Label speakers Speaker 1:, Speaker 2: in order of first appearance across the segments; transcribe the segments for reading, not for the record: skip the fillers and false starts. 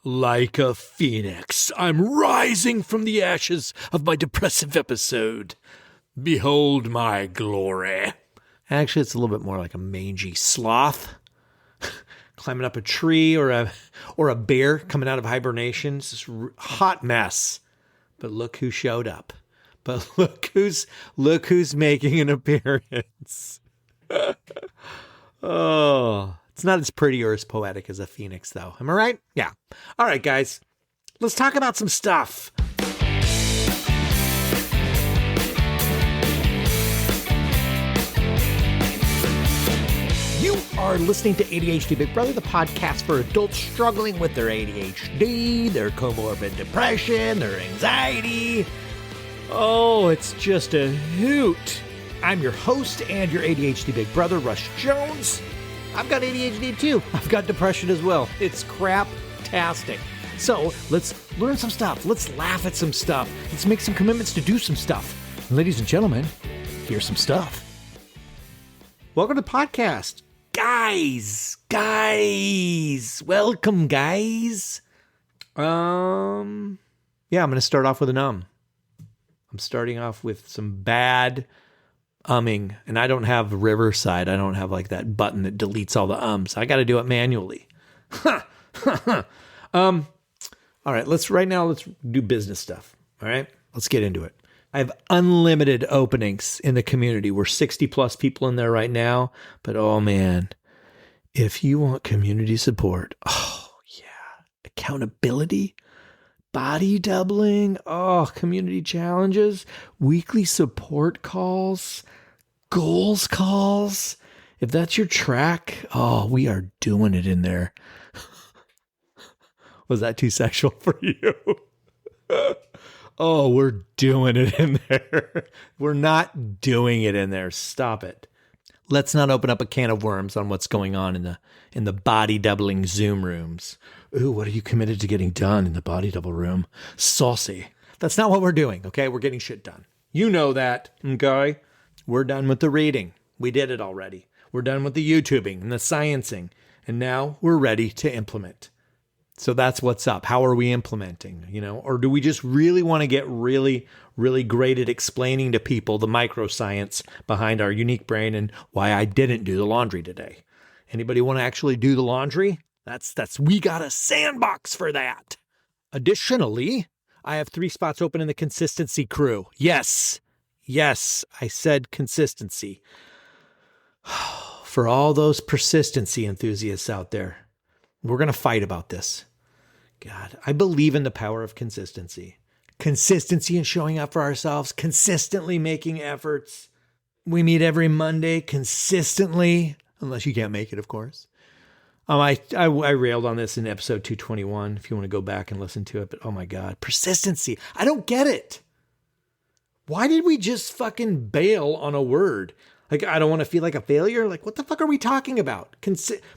Speaker 1: Like a phoenix, I'm rising from the ashes of my depressive episode. Behold my glory. Actually, it's a little bit more like a mangy sloth climbing up a tree, or a bear coming out of hibernation. It's this hot mess. But look who showed up. But look who's making an appearance. Oh, it's not as pretty or as poetic as a phoenix, though. Am I right? Yeah. All right, guys. Let's talk about some stuff. You are listening to ADHD Big Brother, the podcast for adults struggling with their ADHD, their comorbid depression, their anxiety. Oh, it's just a hoot. I'm your host and your ADHD Big Brother, Russ Jones. I've got ADHD too. I've got depression as well. It's crap-tastic. So let's learn some stuff. Let's laugh at some stuff. Let's make some commitments to do some stuff. And ladies and gentlemen, here's some stuff. Welcome to the podcast. Guys, welcome, guys. I'm going to start off with an I'm starting off with some bad umming, and I don't have Riverside. I don't have like that button that deletes all the ums. I got to do it manually. All right, let's do business stuff. All right, let's get into it. I have unlimited openings in the community. We're 60 plus people in there right now, but oh man, if you want community support, oh yeah, accountability, body doubling, community challenges, weekly support calls, goals calls. If that's your track, we are doing it in there. Was that too sexual for you? We're doing it in there. We're not doing it in there. Stop it. Let's not open up a can of worms on what's going on in the body doubling Zoom rooms. Ooh, what are you committed to getting done in the body double room? Saucy. That's not what we're doing, okay? We're getting shit done. You know that, okay? We're done with the reading. We did it already. We're done with the YouTubing and the sciencing. And now we're ready to implement. So that's what's up. How are we implementing, Or do we just really want to get really, really great at explaining to people the microscience behind our unique brain and why I didn't do the laundry today? Anybody want to actually do the laundry? We got a sandbox for that. Additionally, I have 3 spots open in the consistency crew. Yes, I said consistency. For all those persistency enthusiasts out there, we're going to fight about this. God, I believe in the power of consistency. Consistency in showing up for ourselves, consistently making efforts. We meet every Monday consistently, unless you can't make it, of course. I railed on this in episode 221, if you want to go back and listen to it. But oh my God, persistency. I don't get it. Why did we just fucking bail on a word? Like, I don't want to feel like a failure. Like, what the fuck are we talking about?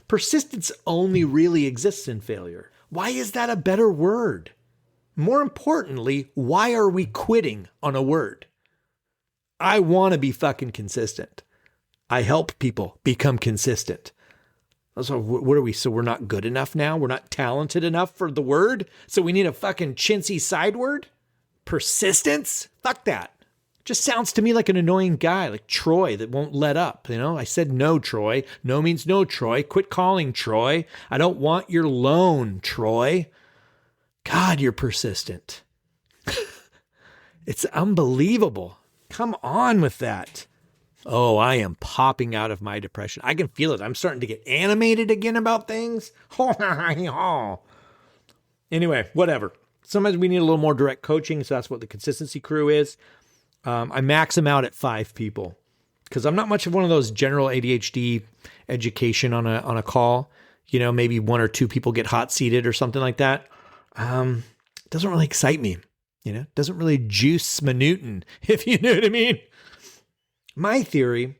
Speaker 1: Persistence only really exists in failure. Why is that a better word? More importantly, why are we quitting on a word? I want to be fucking consistent. I help people become consistent. So what are we? So we're not good enough now? We're not talented enough for the word? So we need a fucking chintzy side word? Persistence? Fuck that. Just sounds to me like an annoying guy, like Troy that won't let up. I said no, Troy. No means no, Troy. Quit calling, Troy. I don't want your loan, Troy. God, you're persistent. It's unbelievable. Come on with that. Oh, I am popping out of my depression. I can feel it. I'm starting to get animated again about things. Anyway, whatever. Sometimes we need a little more direct coaching, so that's what the consistency crew is. I max them out at 5 people because I'm not much of one of those general ADHD education on a call. Maybe 1 or 2 people get hot seated or something like that. It doesn't really excite me. It doesn't really juice my Newton, if you know what I mean. My theory,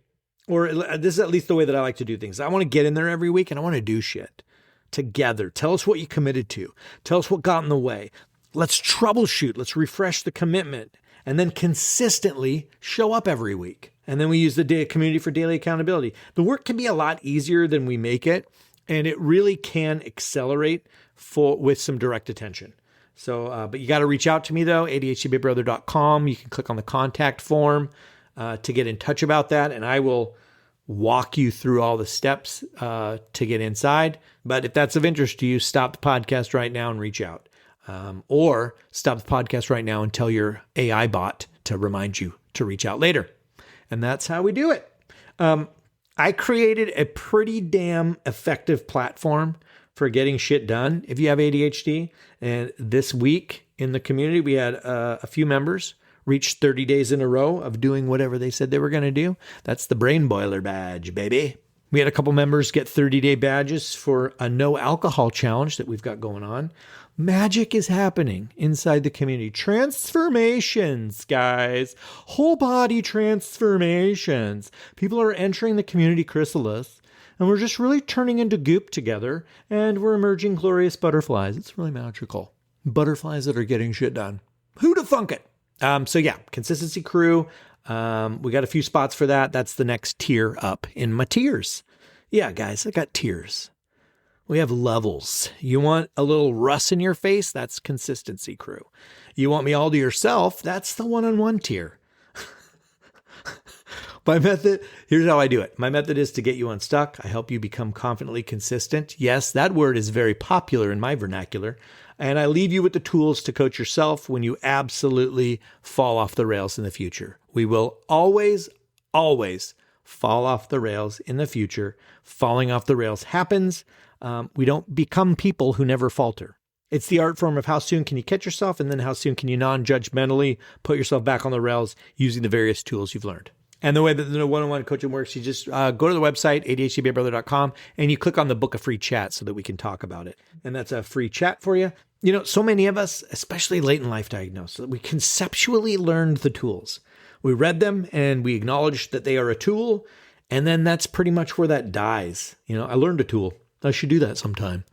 Speaker 1: or this is at least the way that I like to do things. I want to get in there every week and I want to do shit together. Tell us what you committed to. Tell us what got in the way. Let's troubleshoot. Let's refresh the commitment. And then consistently show up every week. And then we use the community for daily accountability. The work can be a lot easier than we make it. And it really can accelerate with some direct attention. So, but you got to reach out to me though, ADHDBigBrother.com. You can click on the contact form to get in touch about that, and I will walk you through all the steps to get inside. But if that's of interest to you, stop the podcast right now and reach out. Or stop the podcast right now and tell your AI bot to remind you to reach out later. And that's how we do it. I created a pretty damn effective platform for getting shit done if you have ADHD. And this week in the community, we had a few members reach 30 days in a row of doing whatever they said they were going to do. That's the Brain Boiler badge, baby. We had a couple members get 30-day badges for a no alcohol challenge that we've got going on. Magic is happening inside the community. Transformations, guys. Whole body transformations. People are entering the community chrysalis, and we're just really turning into goop together, and we're emerging glorious butterflies. It's really magical. Butterflies that are getting shit done. Who'd have thunk it? So yeah, Consistency Crew. We got a few spots for that. That's the next tier up in my tiers. Yeah, guys, I got tiers. We have levels. You want a little Russ in your face? That's Consistency Crew. You want me all to yourself? That's the one-on-one tier. My method, here's how I do it. My method is to get you unstuck. I help you become confidently consistent. Yes, that word is very popular in my vernacular. And I leave you with the tools to coach yourself when you absolutely fall off the rails in the future. We will always, always fall off the rails in the future. Falling off the rails happens. We don't become people who never falter. It's the art form of how soon can you catch yourself, and then how soon can you non-judgmentally put yourself back on the rails using the various tools you've learned. And the way that the one-on-one coaching works, you just go to the website, ADHDBigBrother.com, and you click on the book a free chat so that we can talk about it. And that's a free chat for you. You know, so many of us, especially late in life diagnosis, we conceptually learned the tools. We read them and we acknowledged that they are a tool. And then that's pretty much where that dies. You know, I learned a tool. I should do that sometime.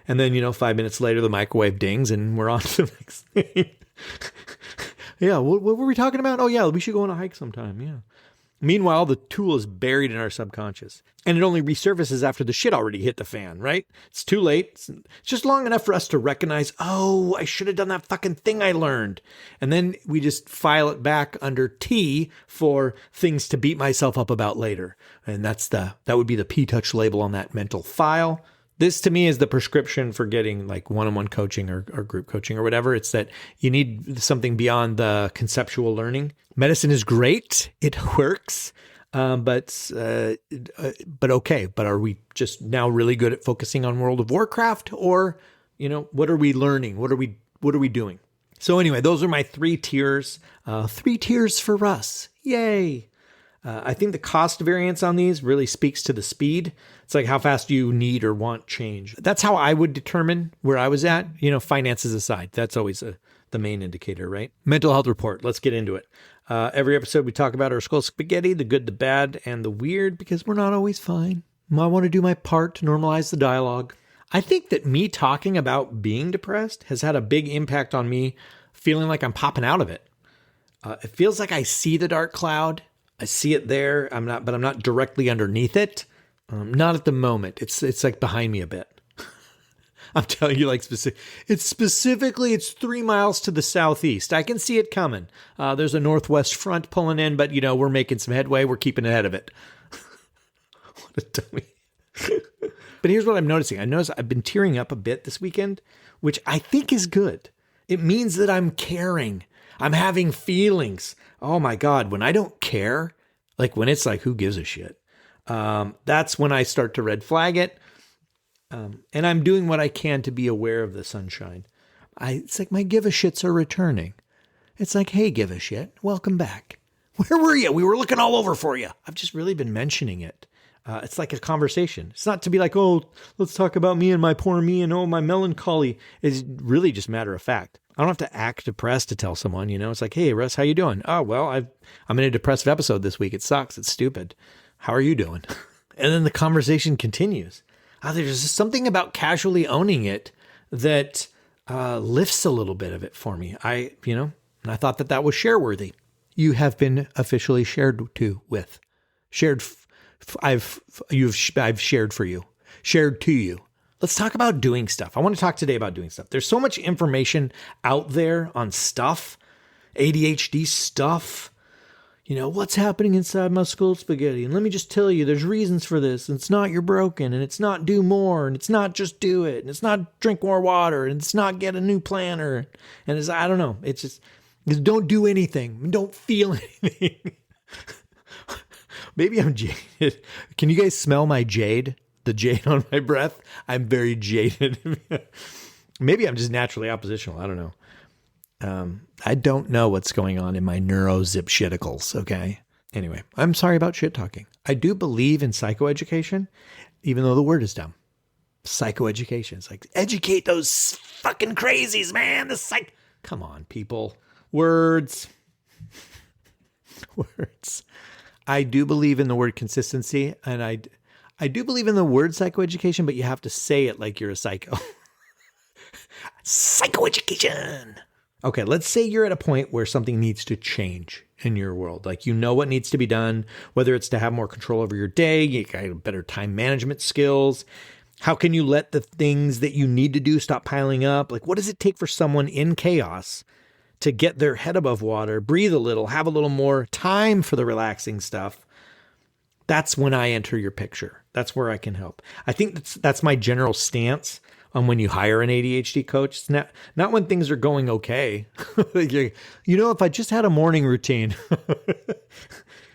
Speaker 1: And then, 5 minutes later, the microwave dings and we're on to the next thing. Yeah, what were we talking about? Oh, yeah, we should go on a hike sometime. Yeah. Meanwhile, the tool is buried in our subconscious, and it only resurfaces after the shit already hit the fan, right? It's too late. It's just long enough for us to recognize, oh, I should have done that fucking thing I learned. And then we just file it back under T for things to beat myself up about later. And that would be the P-touch label on that mental file. This to me is the prescription for getting like one-on-one coaching or group coaching or whatever. It's that you need something beyond the conceptual learning. Medicine is great. It works. But okay. But are we just now really good at focusing on World of Warcraft, or, what are we learning? What are we doing? So anyway, those are my 3 tiers, 3 tiers for Russ. Yay. I think the cost variance on these really speaks to the speed. It's like how fast you need or want change. That's how I would determine where I was at, finances aside. That's always the main indicator, right? Mental health report. Let's get into it. Every episode we talk about our skull spaghetti, the good, the bad, and the weird, because we're not always fine. I want to do my part to normalize the dialogue. I think that me talking about being depressed has had a big impact on me feeling like I'm popping out of it. It feels like I see the dark cloud. I see it there. But I'm not directly underneath it. Not at the moment. It's like behind me a bit. I'm telling you, it's 3 miles to the southeast. I can see it coming. There's a northwest front pulling in, but we're making some headway. We're keeping ahead of it. What a dummy. But here's what I'm noticing. I notice I've been tearing up a bit this weekend, which I think is good. It means that I'm caring. I'm having feelings. Oh my God, when I don't care, like when it's like, who gives a shit? That's when I start to red flag it. And I'm doing what I can to be aware of the sunshine. It's like my give a shits are returning. It's like, hey, give a shit, welcome back. Where were you? We were looking all over for you. I've just really been mentioning it. It's like a conversation. It's not to be like, oh, let's talk about me and my poor me and oh, my melancholy. It's really just matter of fact. I don't have to act depressed to tell someone, It's like, hey, Russ, how you doing? Oh, well, I'm in a depressive episode this week. It sucks. It's stupid. How are you doing? And then the conversation continues. There's just something about casually owning it that lifts a little bit of it for me. And I thought that was share worthy. You have been officially shared to you. I've shared for you. Shared to you. Let's talk about doing stuff. I want to talk today about doing stuff. There's so much information out there on stuff, ADHD stuff. What's happening inside my skull spaghetti? And let me just tell you, there's reasons for this. And it's not you're broken, and it's not do more, and it's not just do it, and it's not drink more water, and it's not get a new planner. And it's, I don't know. It's just don't do anything. Don't feel anything. Maybe I'm jaded. Can you guys smell my jade? The jade on my breath? I'm very jaded. Maybe I'm just naturally oppositional. I don't know. I don't know what's going on in my neurozip-shiticals, okay? Anyway, I'm sorry about shit talking. I do believe in psychoeducation, even though the word is dumb. Psychoeducation. It's like, educate those fucking crazies, man. Come on, people. Words. Words. I do believe in the word consistency, and I do believe in the word psychoeducation, but you have to say it like you're a psycho. Psychoeducation. Okay, let's say you're at a point where something needs to change in your world. Like, what needs to be done, whether it's to have more control over your day, you got better time management skills. How can you let the things that you need to do stop piling up? Like, what does it take for someone in chaos to get their head above water, breathe a little, have a little more time for the relaxing stuff? That's when I enter your picture. That's where I can help. I think that's my general stance on when you hire an ADHD coach. It's not when things are going okay. If I just had a morning routine,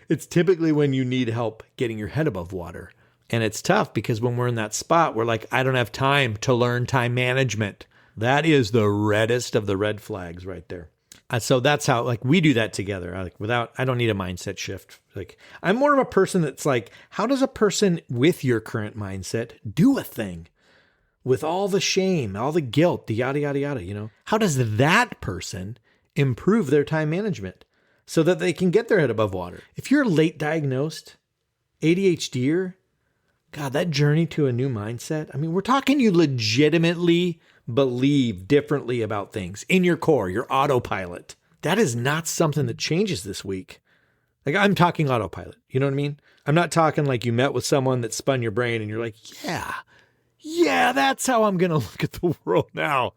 Speaker 1: it's typically when you need help getting your head above water. And it's tough because when we're in that spot, we're like, I don't have time to learn time management. That is the reddest of the red flags right there. So that's how, we do that together. I don't need a mindset shift. I'm more of a person that's like, how does a person with your current mindset do a thing with all the shame, all the guilt, the yada, yada, yada, How does that person improve their time management so that they can get their head above water? If you're late diagnosed ADHDer, God, that journey to a new mindset. We're talking you legitimately believe differently about things in your core, your autopilot. That is not something that changes this week. I'm talking autopilot. You know what I mean? I'm not talking like you met with someone that spun your brain and you're like, yeah, that's how I'm going to look at the world now.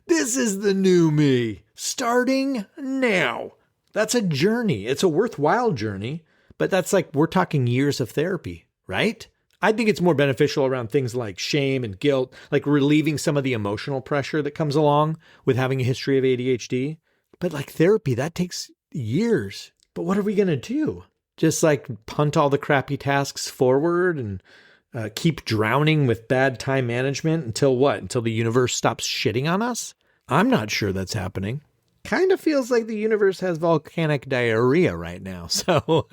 Speaker 1: This is the new me starting now. That's a journey. It's a worthwhile journey, but that's we're talking years of therapy, right? I think it's more beneficial around things like shame and guilt, like relieving some of the emotional pressure that comes along with having a history of ADHD. But therapy, that takes years. But what are we going to do? Just punt all the crappy tasks forward and keep drowning with bad time management until what? Until the universe stops shitting on us? I'm not sure that's happening. Kind of feels like the universe has volcanic diarrhea right now. So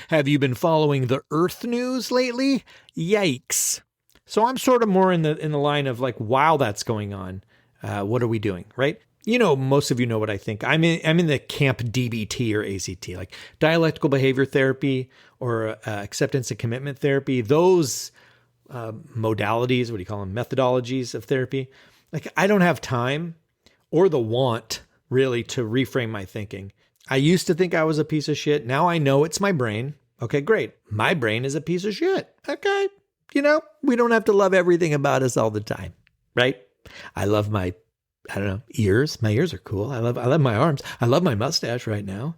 Speaker 1: have you been following the Earth news lately? Yikes. So I'm sort of more in the line of while that's going on, what are we doing, right? Most of you know what I think. I'm in the camp DBT or ACT, dialectical behavior therapy or acceptance and commitment therapy. Those modalities, what do you call them? Methodologies of therapy. I don't have time or the want really to reframe my thinking. I used to think I was a piece of shit. Now I know it's my brain. Okay, great. My brain is a piece of shit. Okay. We don't have to love everything about us all the time, right? I love my ears. My ears are cool. I love my arms. I love my mustache right now.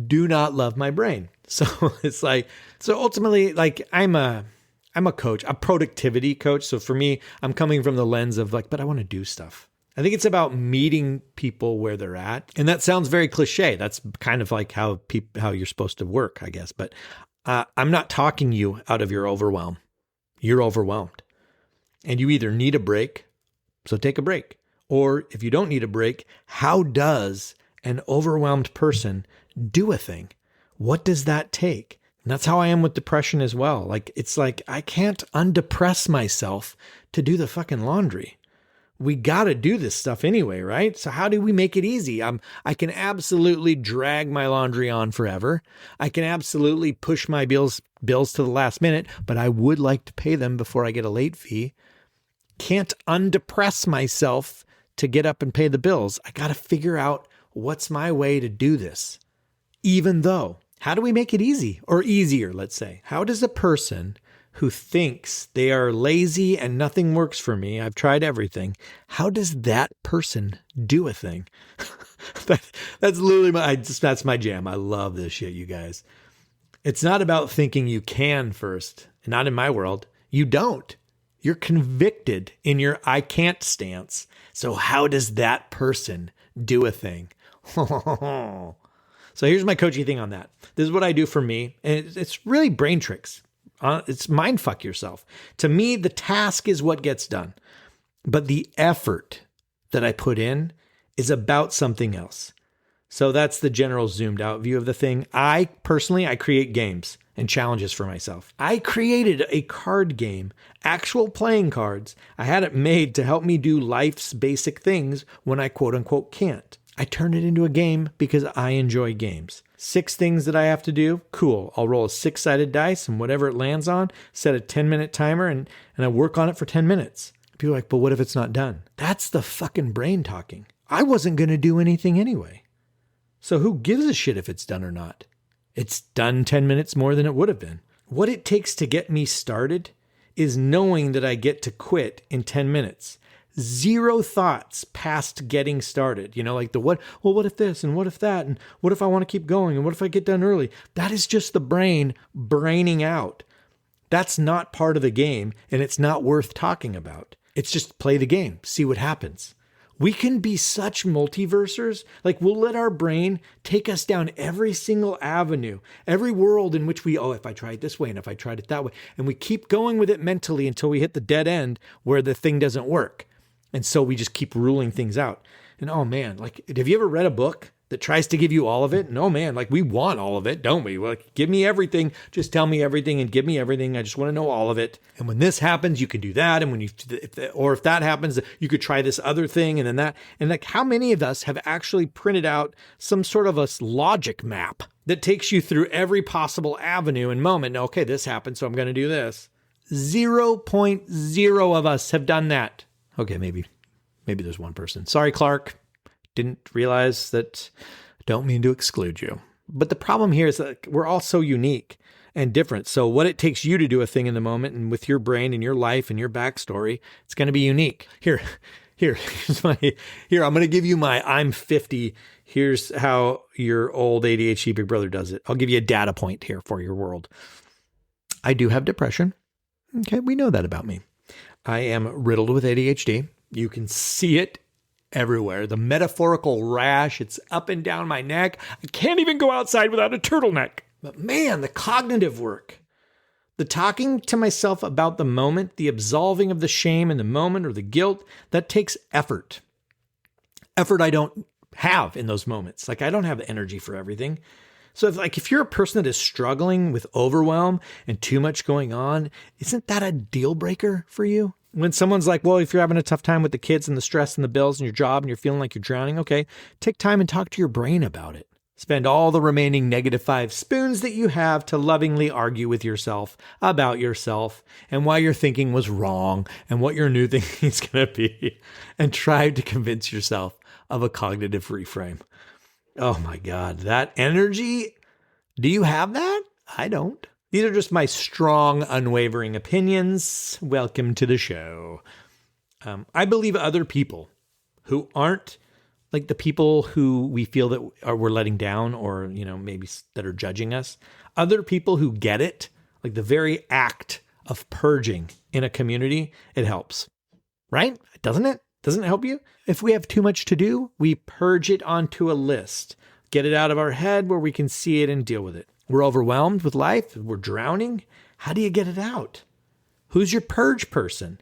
Speaker 1: Do not love my brain. So it's so ultimately, I'm a coach, a productivity coach. So for me, I'm coming from the lens of but I want to do stuff. I think it's about meeting people where they're at. And that sounds very cliche. That's kind of how you're supposed to work, I guess. But I'm not talking you out of your overwhelm. You're overwhelmed. And you either need a break, so take a break. Or if you don't need a break, how does an overwhelmed person do a thing? What does that take? And that's how I am with depression as well. I can't undepress myself to do the fucking laundry. We got to do this stuff anyway, right? So how do we make it easy? I can absolutely drag my laundry on forever. I can absolutely push my bills to the last minute, but I would like to pay them before I get a late fee. Can't undepress myself to get up and pay the bills. I got to figure out what's my way to do this. Even though, how do we make it easy or easier, let's say? How does a person who thinks they are lazy and nothing works for me, I've tried everything, how does that person do a thing? That's literally that's my jam. I love this shit, you guys. It's not about thinking you can first. Not in my world. You don't. You're convicted in your I can't stance. So how does that person do a thing? So here's my coaching thing on that. This is what I do for me. And it's really brain tricks. It's mind fuck yourself. To me, the task is what gets done. But the effort that I put in is about something else. So that's the general zoomed out view of the thing. I create games and challenges for myself. I created a card game, actual playing cards. I had it made to help me do life's basic things when I quote unquote can't. I turned it into a game because I enjoy games. 6 things that I have to do. Cool. I'll roll a 6-sided dice and whatever it lands on, set a 10-minute timer and I work on it for 10 minutes. People are like, but what if it's not done? That's the fucking brain talking. I wasn't going to do anything anyway. So who gives a shit if it's done or not? It's done 10 minutes more than it would have been. What it takes to get me started is knowing that I get to quit in 10 minutes. 0 thoughts past getting started. Like what if this and what if that? And what if I want to keep going? And what if I get done early? That is just the brain braining out. That's not part of the game and it's not worth talking about. It's just play the game, see what happens. We can be such multiversers. Like we'll let our brain take us down every single avenue, every world in which if I try it this way and if I tried it that way. And we keep going with it mentally until we hit the dead end where the thing doesn't work. And so we just keep ruling things out. And oh man, like have you ever read a book that tries to give you all of it? And oh man, like we want all of it, don't we? Like give me everything, just tell me everything and give me everything. I just want to know all of it. And when this happens, you can do that. And if that happens, you could try this other thing and then that. And like how many of us have actually printed out some sort of a logic map that takes you through every possible avenue and moment? Okay, this happened, so I'm going to do this. 0.0 of us have done that. Okay, maybe there's one person. Sorry, Clark. Didn't realize that. Don't mean to exclude you. But the problem here is that we're all so unique and different. So what it takes you to do a thing in the moment and with your brain and your life and your backstory, it's going to be unique. Here, I'm going to give you my I'm 50. Here's how your old ADHD big brother does it. I'll give you a data point here for your world. I do have depression. Okay, we know that about me. I am riddled with ADHD. You can see it everywhere. The metaphorical rash, it's up and down my neck. I can't even go outside without a turtleneck. But man, the cognitive work, the talking to myself about the moment, the absolving of the shame in the moment or the guilt, that takes effort. Effort I don't have in those moments. Like I don't have the energy for everything. So if you're a person that is struggling with overwhelm and too much going on, isn't that a deal breaker for you? When someone's like, well, if you're having a tough time with the kids and the stress and the bills and your job and you're feeling like you're drowning, okay, take time and talk to your brain about it. Spend all the remaining -5 spoons that you have to lovingly argue with yourself about yourself and why your thinking was wrong and what your new thinking is going to be, and try to convince yourself of a cognitive reframe. Oh my God, that energy. Do you have that? I don't. These are just my strong, unwavering opinions. Welcome to the show. I believe other people who aren't like the people who we feel that we're letting down or, maybe that are judging us, other people who get it, like the very act of purging in a community, it helps, right? Doesn't it? Doesn't it help you? If we have too much to do, we purge it onto a list, get it out of our head where we can see it and deal with it. We're overwhelmed with life. We're drowning. How do you get it out? Who's your purge person?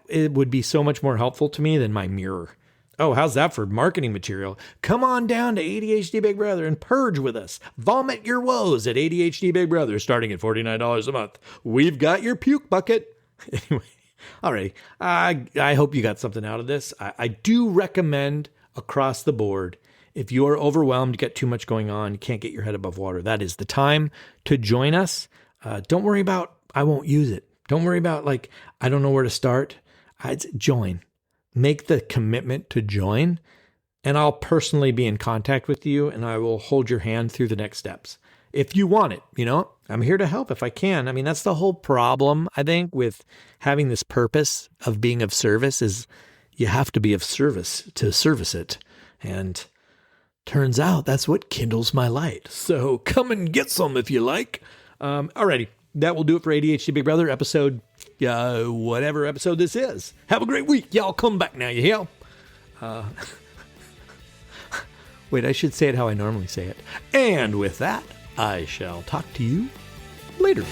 Speaker 1: It would be so much more helpful to me than my mirror. Oh, how's that for marketing material? Come on down to ADHD Big Brother and purge with us. Vomit your woes at ADHD Big Brother starting at $49 a month. We've got your puke bucket. Anyway, all right. I hope you got something out of this. I do recommend across the board, if you are overwhelmed, get too much going on, you can't get your head above water, that is the time to join us. Don't worry about, I won't use it. Don't worry about I don't know where to start. Join. Make the commitment to join, and I'll personally be in contact with you and I will hold your hand through the next steps. if you want it, I'm here to help if I can. I mean, that's the whole problem, I think, with having this purpose of being of service is you have to be of service to service it. And turns out that's what kindles my light. So come and get some if you like. Alrighty, that will do it for ADHD Big Brother episode, whatever episode this is. Have a great week. Y'all come back now, you hear? Wait, I should say it how I normally say it. And with that, I shall talk to you later.